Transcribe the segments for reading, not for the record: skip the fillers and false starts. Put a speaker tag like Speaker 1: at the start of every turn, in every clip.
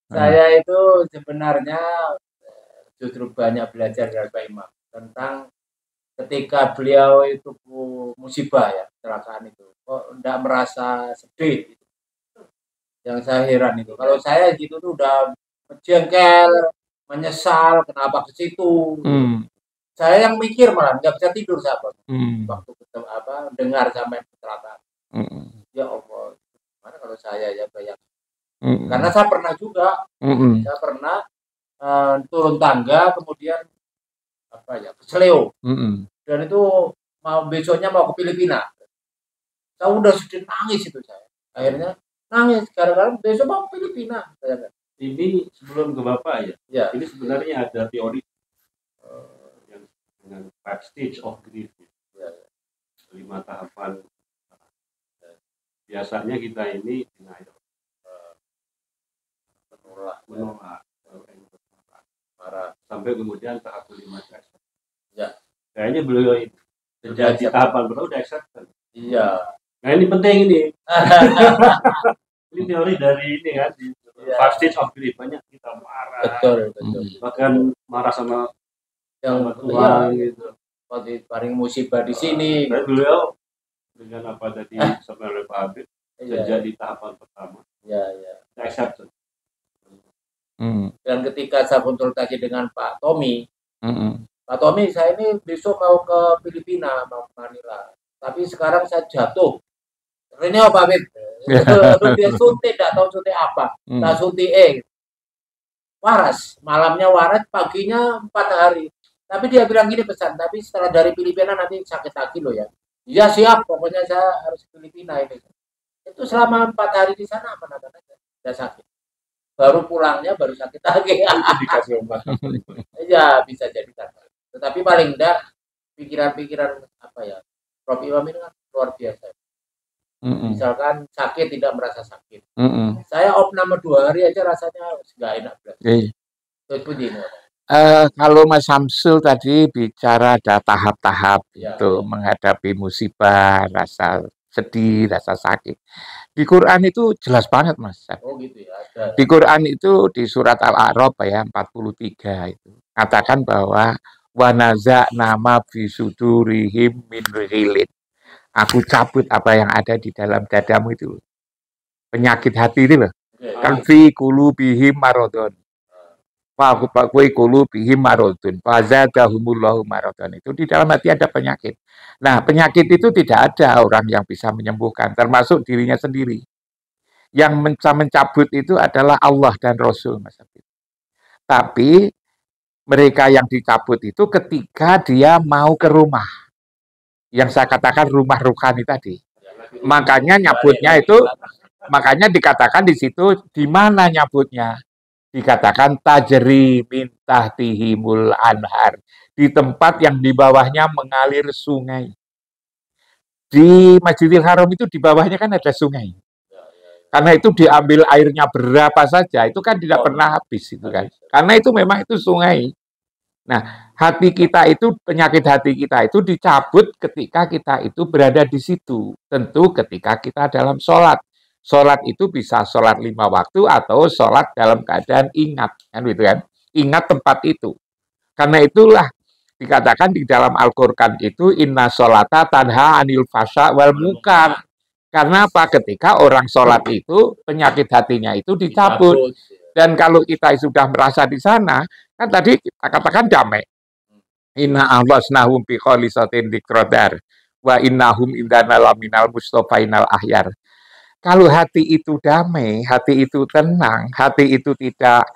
Speaker 1: Saya itu sebenarnya justru banyak belajar dari Pak Imam tentang ketika beliau itu musibah ya, kecelakaan itu. Kok enggak merasa sedih gitu. Yang saya heran itu. Kalau saya gitu tuh udah jengkel, menyesal kenapa ke situ. Saya yang mikir malah nggak bisa tidur sahabat. Waktu ketemu dengar sampai kecelakaan. Ya Allah, gimana kalau saya ya bayang. Karena saya pernah juga, saya pernah turun tangga kemudian keseleo, dan itu besoknya mau ke Filipina. Saya udah sedih nangis itu saya. Akhirnya nangis gara-gara besok mau ke Filipina.
Speaker 2: Ini sebelum ke Bapak ya.
Speaker 1: Ya.
Speaker 2: Ini sebenarnya ada teori yang dengan 5 stage of grief. Ya. 5 tahapan. Biasanya kita ini denial. Menolak. Marah. Sampai kemudian tahap kelima accept.
Speaker 1: Ya.
Speaker 2: Kayaknya beliau itu sejak di tahapan berapa udah accept.
Speaker 1: Iya.
Speaker 2: Nah ini penting ini. Ini teori dari ini kan. 5 stage of grief, banyak kita marah.
Speaker 1: Betul.
Speaker 2: Bahkan marah sama
Speaker 1: yang
Speaker 2: Tuhan gitu.
Speaker 1: Paling musibah di sini.
Speaker 2: Dan beliau dengan apa tadi sama oleh Pak Habib sejak di tahapan pertama.
Speaker 1: Ya.
Speaker 2: Accept.
Speaker 1: Dan ketika saya konsultasi dengan Pak Tommy, Pak Tommy, saya ini besok mau ke Filipina, mau ke Manila. Tapi sekarang saya jatuh. Ini Pak Habib. Dia suntik, tidak tahu suntik apa. Nah, suntik waras. Malamnya waras, paginya 4 hari. Tapi dia bilang gini pesan, tapi setelah dari Filipina nanti sakit lagi loh ya. Iya siap, pokoknya saya harus ke Filipina ini. Itu selama 4 hari di sana apa-apa aja. Tidak sakit. Baru pulangnya baru sakit lagi.
Speaker 2: Dikasih obat.
Speaker 1: Ya bisa jadi kan. Tetapi paling enggak pikiran-pikiran Prof Imam ini kan luar biasa. Misalkan sakit tidak merasa sakit. Saya opname 2 hari aja rasanya nggak enak. Terus begini.
Speaker 3: Kalau Mas Samsul tadi bicara ada tahap-tahap untuk menghadapi musibah, rasa sedih, rasa sakit. Di Quran itu jelas banget, Mas.
Speaker 1: Oh gitu ya. Ada.
Speaker 3: Di Quran itu di surat Al-A'raf ya 43 itu katakan bahwa wanaza nama bisudurihim min ghilin. Aku cabut apa yang ada di dalam dadamu itu. Penyakit hati itu loh. Kan fi qulubihim maradun. Fakui qulubihim maradun. Fazadahumullahu maradun. Itu di dalam hati ada penyakit. Nah, penyakit itu tidak ada orang yang bisa menyembuhkan, termasuk dirinya sendiri. Yang bisa mencabut itu adalah Allah dan Rasul, Mas Habib. Tapi mereka yang dicabut itu ketika dia mau ke rumah. Yang saya katakan rumah ruhani tadi. Makanya nyabutnya itu, makanya dikatakan di situ di mana nyabutnya? Dikatakan tajri min tahtihimul anhar. Di tempat yang di bawahnya mengalir sungai. Di Masjidil Haram itu di bawahnya kan ada sungai. Karena itu diambil airnya berapa saja, itu kan tidak pernah habis itu kan. Karena itu memang itu sungai. Nah, hati kita itu, penyakit hati kita itu dicabut ketika kita itu berada di situ. Tentu ketika kita dalam sholat. Sholat itu bisa sholat 5 waktu atau sholat dalam keadaan ingat. Kan gitu kan? Ingat tempat itu. Karena itulah dikatakan di dalam Al-Quran itu inna sholata tanha anil fasya wal munkar. Karena apa? Ketika orang sholat itu, penyakit hatinya itu dicabut. Dan kalau kita sudah merasa di sana, kan tadi kita katakan damai. Inna ahlasnahum bi kholisatin dikrodar. Wa innahum indana laminal mustofainal ahyar. Kalau hati itu damai, hati itu tenang, hati itu tidak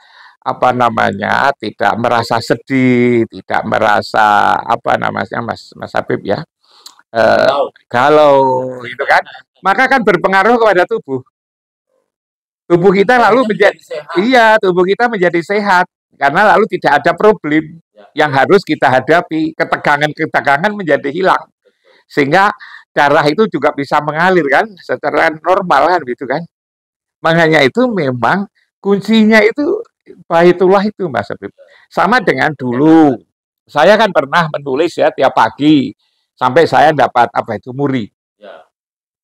Speaker 3: tidak merasa sedih, tidak merasa Mas Habib ya, galau gitu kan, maka kan berpengaruh kepada tubuh. Tubuh kita lalu tubuh kita menjadi sehat karena lalu tidak ada problem yang harus kita hadapi, ketegangan menjadi hilang, sehingga darah itu juga bisa mengalir kan secara normal kan gitu kan. Makanya itu memang kuncinya itu baitullah itu Mas Habib. Sama dengan dulu saya kan pernah menulis ya tiap pagi sampai saya dapat muri.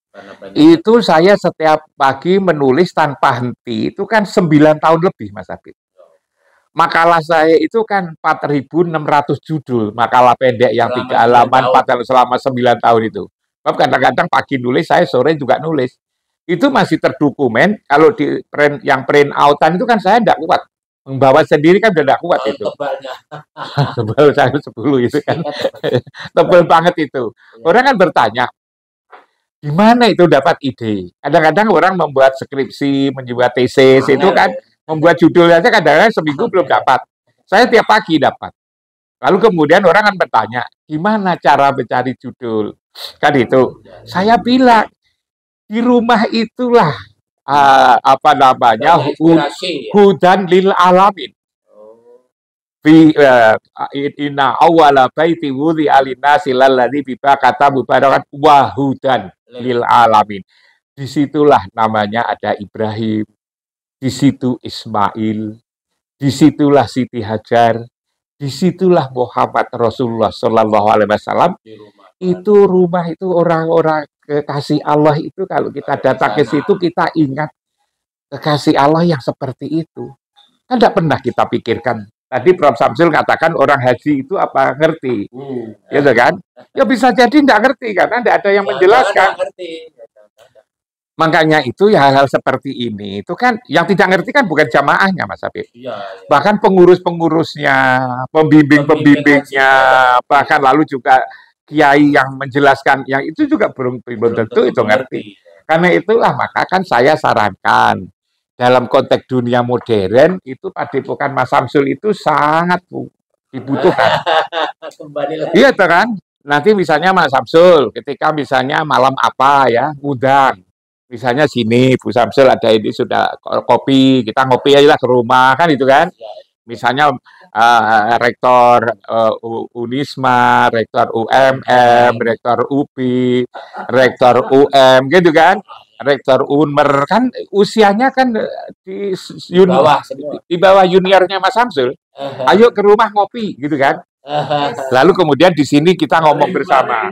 Speaker 1: Karena banyak
Speaker 3: Itu saya setiap pagi menulis tanpa henti, itu kan 9 tahun lebih, Mas Habib. Makalah saya itu kan 4.600 judul, makalah pendek yang
Speaker 1: selama
Speaker 3: 3
Speaker 1: 9
Speaker 3: halaman,
Speaker 1: tahun.
Speaker 3: 4 halaman selama 9 tahun itu. Sebab kadang-kadang pagi nulis, saya sore juga nulis. Itu masih terdokumen, kalau di print, yang print outan itu kan saya tidak kuat. Membawa sendiri kan udah tidak kuat itu.
Speaker 1: Tebalnya.
Speaker 3: Tebal saya 10 itu kan.
Speaker 1: Iya,
Speaker 3: Tebal banget itu. Orang kan bertanya, di mana itu dapat ide? Kadang-kadang orang membuat skripsi, membuat tesis, itu kan membuat judul aja kadang-kadang seminggu belum dapat. Saya tiap pagi dapat. Lalu kemudian orang kan bertanya, gimana cara mencari judul? Kan itu. Saya bilang, di rumah itulah apa namanya,
Speaker 1: banyak inspirasi ya.
Speaker 3: hudan lil alamin.
Speaker 1: Oh,
Speaker 3: Fi inna awwala baiti wudi alinasi lalladzi bi Bakkata mubarakan wa hudan lil alamin. Disitulah namanya ada Ibrahim, di situ Ismail, disitulah Siti Hajar, disitulah Muhammad Rasulullah Shallallahu Alaihi Wasallam.
Speaker 1: di rumah.
Speaker 3: Itu rumah itu orang-orang kekasih Allah itu kalau kita datang ke situ kita ingat kekasih Allah yang seperti itu. Kan tidak pernah kita pikirkan. Tadi Prof. Samsul katakan orang haji itu apa ngerti, gitu kan? Ya bisa jadi tidak ngerti karena tidak ada yang menjelaskan.
Speaker 1: Nggak ngerti.
Speaker 3: Makanya itu ya hal-hal seperti ini itu kan yang tidak ngerti kan bukan jamaahnya, Mas Habib.
Speaker 1: Iya, iya.
Speaker 3: Bahkan pengurus-pengurusnya, pembimbing-pembimbingnya, bahkan lalu juga kiai yang menjelaskan yang itu juga belum tentu itu ngerti. Karena itulah maka kan saya sarankan dalam konteks dunia modern itu padepokan Mas Samsul itu sangat dibutuhkan.
Speaker 1: Kembali lagi.
Speaker 3: Iya kan? Nanti misalnya Mas Samsul ketika misalnya malam apa ya, undang. Misalnya sini Bu Samsul ada ini sudah kopi, kita ngopi aja lah ke rumah kan itu kan. Misalnya rektor Unisma, rektor UMM, rektor UPI, rektor UM gitu kan. Rektor Unmer kan usianya kan di bawah juniornya Mas Samsul. Ayo ke rumah ngopi gitu kan. Lalu kemudian di sini kita ngomong bersama.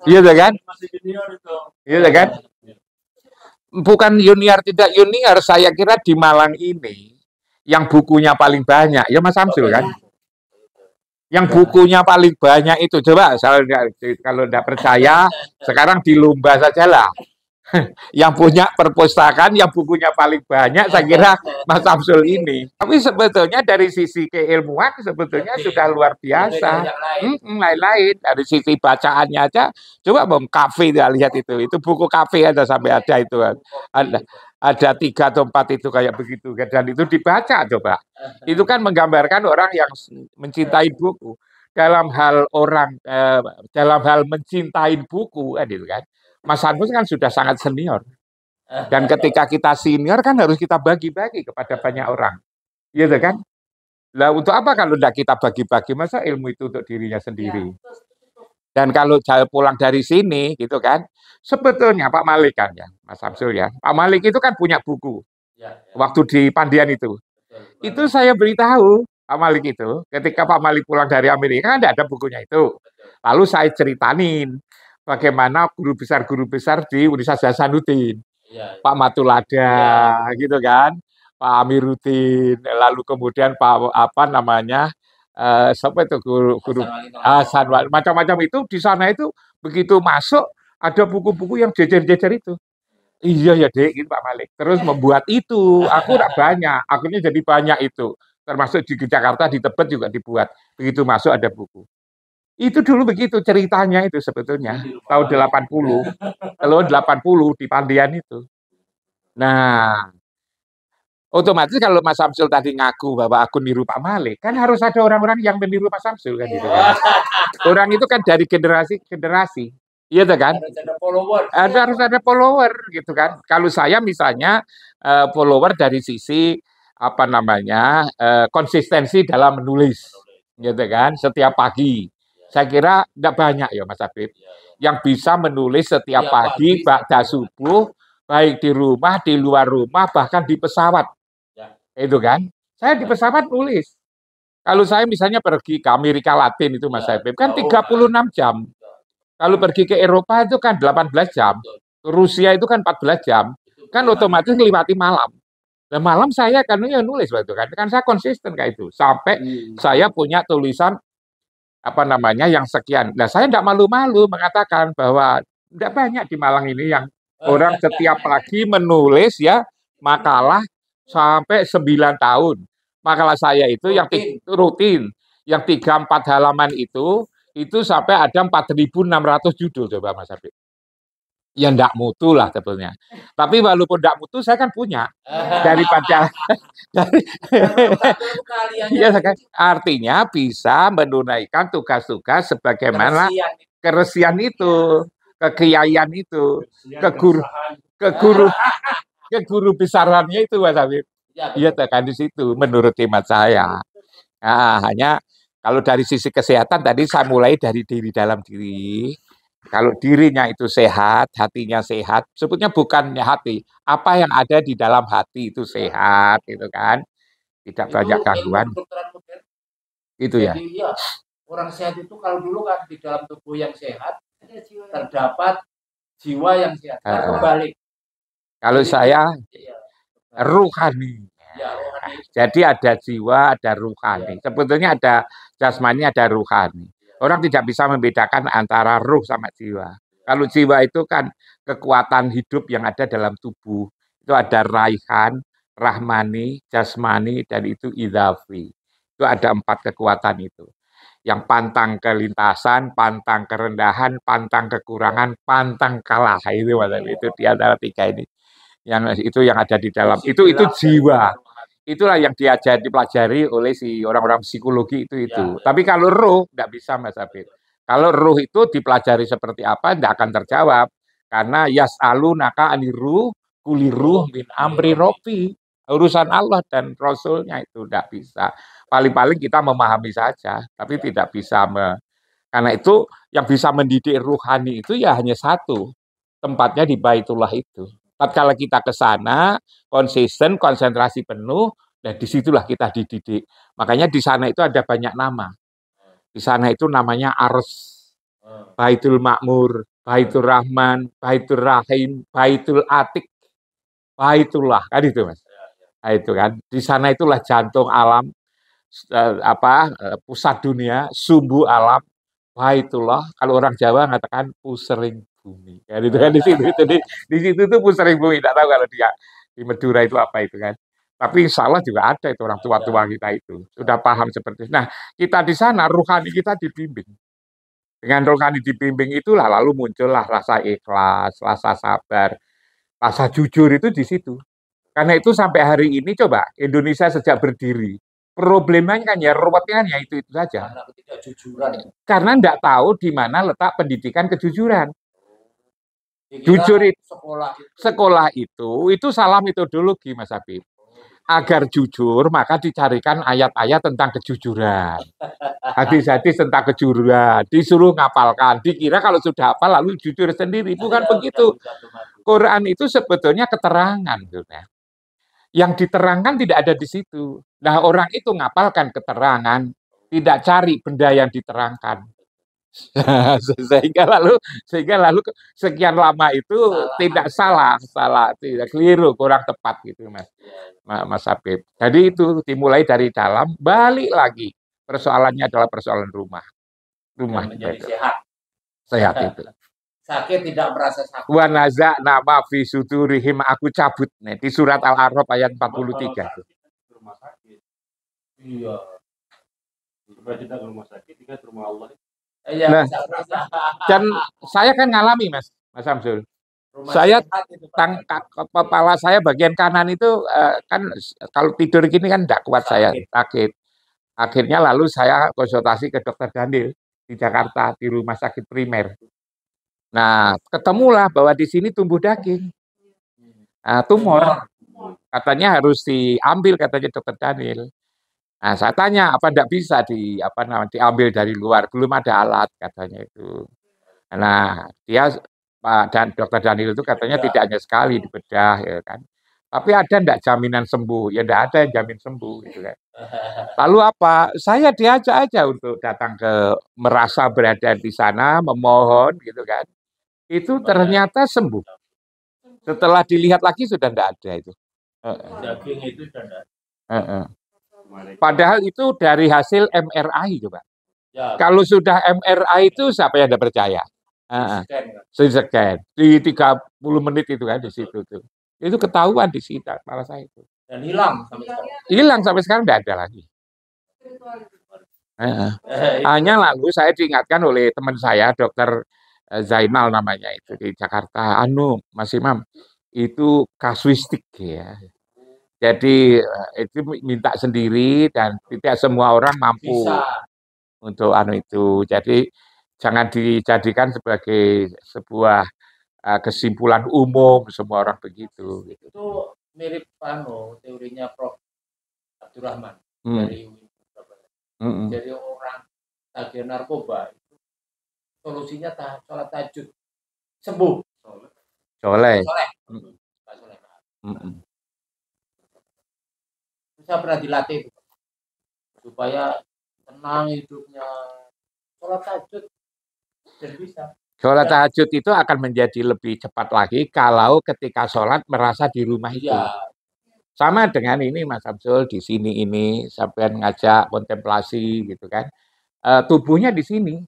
Speaker 3: Iya kan? Iya kan? Bukan junior tidak junior, saya kira di Malang ini yang bukunya paling banyak ya Mas Samsul kan. Yang bukunya paling banyak itu coba kalau tidak percaya sekarang di lomba sajalah. Yang punya perpustakaan, yang bukunya paling banyak, saya kira Mas Samsul ini. Tapi sebetulnya dari sisi keilmuan sebetulnya sudah luar biasa. Lain-lain dari sisi bacaannya aja. Coba kafe lihat itu buku kafe ada sampai ada itu ada 3 atau 4 itu kayak begitu dan itu dibaca coba. Itu kan menggambarkan orang yang mencintai buku. Dalam hal mencintai buku kan itu kan. Mas Hanus kan sudah sangat senior. Dan ketika kita senior kan harus kita bagi-bagi kepada banyak orang. Gitu kan? Lah untuk apa kalau tidak kita bagi-bagi? Masa ilmu itu untuk dirinya sendiri? Dan kalau saya pulang dari sini gitu kan, sebetulnya Pak Malik kan ya, Mas Samsul ya. Pak Malik itu kan punya buku. Waktu di Pandian itu. Itu saya beritahu Pak Malik itu, ketika Pak Malik pulang dari Amerika kan tidak ada bukunya itu. Lalu saya ceritanin bagaimana guru besar di Universitas Hasanuddin, Pak Matulada, gitu kan, Pak Amiruddin, lalu kemudian Pak apa namanya, siapa itu guru Hasan Wali, macam-macam itu di sana itu begitu masuk ada buku-buku yang jejer-jejer itu. Iya ya Dek, gitu Pak Malik. Terus membuat itu, aku tidak banyak, akhirnya jadi banyak itu. Termasuk di Jakarta, di Tebet juga dibuat. Begitu masuk ada buku. Itu dulu begitu ceritanya itu sebetulnya. Tahun 80. Tahun 80 di Pandian itu. Nah, otomatis kalau Mas Samsul tadi ngaku bahwa aku niru Pak Malik, kan harus ada orang-orang yang meniru Mas Samsul kan gitu kan. Orang itu kan dari generasi ke generasi. Iya kan? Harus ada follower gitu kan. Kalau saya misalnya follower dari sisi apa namanya konsistensi dalam menulis, gitu kan. Setiap pagi. Saya kira tidak banyak ya Mas Habib yang bisa menulis setiap pagi ba'da subuh, baik di rumah, di luar rumah, bahkan di pesawat. Itu kan. Saya di pesawat nulis. Kalau saya misalnya pergi ke Amerika Latin itu Mas Habib kan 36 jam. Kalau pergi ke Eropa itu kan 18 jam. Rusia itu kan 14 jam. Kan otomatis ngelewati malam. Nah, malam saya kan ya nulis waktu kan saya konsisten kayak itu sampai saya punya tulisan apa namanya yang sekian. Nah, saya tidak malu-malu mengatakan bahwa tidak banyak di Malang ini yang orang setiap pagi menulis ya makalah sampai 9 tahun. Makalah saya itu yang rutin, yang 3-4 halaman itu sampai ada 4.600 judul coba Mas Habib. Ya enggak mutu lah sebetulnya. Tapi walaupun enggak mutu saya kan punya daripada dari ya, kan? Artinya bisa menunaikan tugas-tugas sebagaimana keresian itu, kekiaian itu, ke guru besarannya itu Mas Habib. Iya kan di situ menurut hemat saya. Nah, hanya kalau dari sisi kesehatan tadi saya mulai dari diri dalam diri. Kalau dirinya itu sehat, hatinya sehat, sebetulnya bukannya hati, apa yang ada di dalam hati itu sehat, gitu kan, tidak banyak gangguan. Itu ya.
Speaker 1: Jadi ya, orang sehat itu kalau dulu kan di dalam tubuh yang sehat terdapat jiwa yang sehat. Kembali.
Speaker 3: Kalau saya ruhani. Jadi ada jiwa, ada ruhani. Sebetulnya ada jasmani, ada ruhani. Orang tidak bisa membedakan antara ruh sama jiwa. Kalau jiwa itu kan kekuatan hidup yang ada dalam tubuh. Itu ada raihan, rahmani, jasmani, dan itu idhafi. Itu ada 4 kekuatan itu. Yang pantang kelintasan, pantang kerendahan, pantang kekurangan, pantang kalah. Itu di antara 3 ini. Yang itu yang ada di dalam. Itu jiwa. Itulah yang dipelajari oleh si orang-orang psikologi itu. Tapi kalau roh tidak bisa Mas Habib. Kalau roh itu dipelajari seperti apa tidak akan terjawab karena yas'alunaka aniruh kuliruh min amri robbi. Urusan Allah dan Rasulnya itu tidak bisa. Paling-paling kita memahami saja, tapi tidak bisa karena itu yang bisa mendidik ruhani itu ya hanya satu. Tempatnya di Baitullah itu. Tatkala kita ke sana, konsisten, konsentrasi penuh, dan disitulah kita dididik. Makanya di sana itu ada banyak nama. Di sana itu namanya Ars, Baitul Makmur, Baitul Rahman, Baitul Rahim, Baitul Atik, Baitullah, kan itu Mas. Nah, itu kan. Di sana itulah jantung alam, pusat dunia, sumbu alam, Baitullah. Kalau orang Jawa mengatakan pusering bumi. Ya, itu kan di situ di situ tuh pusering bumi. Tidak tahu kalau di Madura itu apa itu kan. Tapi insya Allah juga ada itu orang tua-tua kita itu sudah paham seperti itu. Nah, kita di sana ruhani kita dibimbing. Dengan rohani dibimbing itulah lalu muncullah rasa ikhlas, rasa sabar, rasa jujur itu di situ. Karena itu sampai hari ini coba Indonesia sejak berdiri problemanya kan ya ruwetnya kan ya itu saja.
Speaker 1: Karena ketidakjujuran.
Speaker 3: Karena tidak tahu di mana letak pendidikan kejujuran. Jujur itu sekolah itu salah metodologi Mas Habib. Agar jujur maka dicarikan ayat-ayat tentang kejujuran. Hadis-hadis tentang kejujuran, disuruh ngapalkan, dikira kalau sudah hafal lalu jujur sendiri, bukan begitu. Quran itu sebetulnya keterangan, yang diterangkan tidak ada di situ. Nah, orang itu ngapalkan keterangan, tidak cari benda yang diterangkan. sehingga lalu sekian lama itu tidak salah, tidak keliru, kurang tepat gitu Mas Habib. Jadi itu dimulai dari dalam, balik lagi. Persoalannya adalah persoalan rumah
Speaker 1: menjadi
Speaker 3: sehat itu.
Speaker 1: Sakit tidak merasa sakit.
Speaker 3: Wa naza'na ma fi sudurihim, aku cabut nih di surat Al-A'raf ayat 43.
Speaker 2: Rumah sakit. Iya. Supaya kita ke rumah sakit, kita ke rumah Allah.
Speaker 3: Nah, dan saya kan ngalami Mas Samsul. Saya kepala saya bagian kanan itu kan kalau tidur gini kan tidak kuat, saya sakit. Akhirnya lalu saya konsultasi ke Dokter Daniel di Jakarta di rumah sakit primer. Nah, ketemulah bahwa di sini tumbuh daging, tumor. Katanya harus diambil katanya Dokter Daniel. Nah, saya tanya apa tidak bisa diambil dari luar, belum ada alat katanya itu. Nah, dia dan Dokter Daniel itu katanya tidak hanya sekali dibedah, ya kan. Tapi ada enggak jaminan sembuh? Ya enggak ada yang jamin sembuh gitu kan. Lalu apa? Saya diajak aja untuk datang ke merasa berada di sana, memohon gitu kan. Itu ternyata sembuh. Setelah dilihat lagi sudah enggak ada itu.
Speaker 1: Daging itu sudah enggak.
Speaker 3: Padahal itu dari hasil MRI coba.
Speaker 1: Ya,
Speaker 3: Kalau sudah MRI itu siapa yang tidak percaya? Scan di 30 menit itu kan di situ tuh. Itu ketahuan di situ malah saya itu.
Speaker 1: Dan hilang sampai sekarang.
Speaker 3: Hilang sampai sekarang tidak ada lagi. Hanya lalu saya diingatkan oleh teman saya, Dokter Zainal namanya itu di Jakarta. Mas Imam, itu kasuistik ya. Jadi itu minta sendiri dan tidak semua orang mampu untuk itu. Jadi jangan dijadikan sebagai sebuah kesimpulan umum semua orang begitu.
Speaker 1: Itu mirip teorinya Prof. Abdurrahman dari UIN. Jadi orang tagih narkoba itu solusinya sholat tahajud, sembuh.
Speaker 3: Soleh.
Speaker 1: Saya pernah dilatih supaya tenang hidupnya, sholat tahajud dan bisa.
Speaker 3: Sholat tahajud itu akan menjadi lebih cepat lagi kalau ketika sholat merasa di rumah itu. Ya. Sama dengan ini Mas Abdul, di sini ini sampai ngajak kontemplasi gitu kan. Tubuhnya di sini,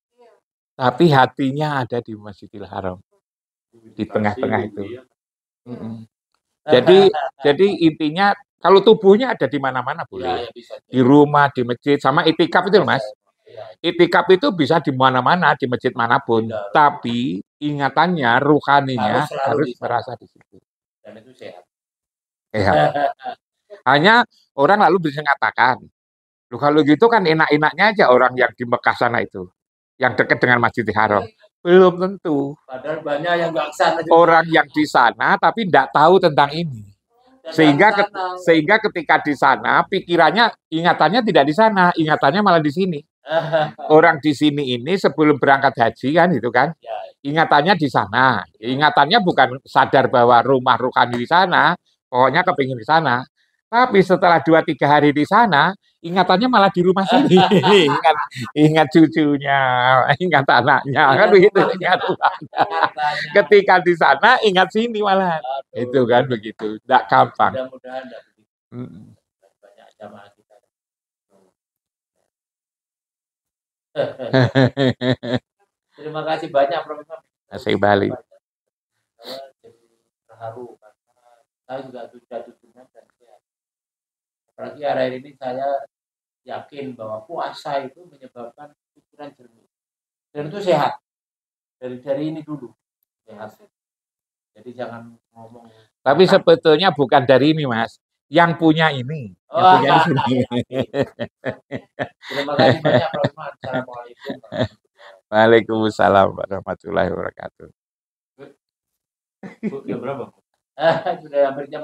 Speaker 3: tapi hatinya ada di Masjidil Haram, di tengah-tengah itu. Jadi intinya kalau tubuhnya ada di mana-mana boleh. Ya, bisa. Di rumah, di masjid, sama itikaf itu Mas. Itikaf itu bisa di mana-mana, di masjid manapun. Ya, tapi ingatannya, ruhaninya harus merasa di situ.
Speaker 1: Dan itu sehat.
Speaker 3: Hanya orang lalu bisa mengatakan, kalau gitu kan enak-enaknya aja orang yang di Mekah sana itu, yang dekat dengan Masjidil Haram. Belum tentu.
Speaker 1: Padahal banyak yang nggak sana.
Speaker 3: Orang yang di sana tapi tidak tahu tentang ini. Sehingga ketika di sana pikirannya, ingatannya tidak di sana, ingatannya malah di sini. Orang di sini ini sebelum berangkat haji kan itu kan, ingatannya di sana. Ingatannya bukan sadar bahwa rumah rohani di sana, pokoknya kepingin di sana. Tapi setelah 2-3 hari di sana, ingatannya malah di rumah sini. ingat cucunya, ingat anaknya, kan begitu. Ingat rumahnya. Ketika di sana, ingat sini malah. Itu kan begitu. Tidak gampang.
Speaker 1: Mudah-mudahan tidak begitu. Banyak jamaah kita. Terima kasih banyak, Profesor.
Speaker 3: Terima Bali.
Speaker 1: Saya jadi terharu karena saya juga sudah tujuan dan sehat. Apalagi hari ini saya yakin bahwa puasa itu menyebabkan pikiran jernih dan itu sehat. Dari ini dulu sehat. Jadi jangan ngomong.
Speaker 3: Tapi sebetulnya bukan dari ini Mas, yang punya ini. Yang punya ini.
Speaker 1: Terima kasih banyak Profesor. Assalamualaikum.
Speaker 3: Waalaikumsalam warahmatullahi wabarakatuh.
Speaker 2: Jam berapa?
Speaker 1: Sudah hampir jam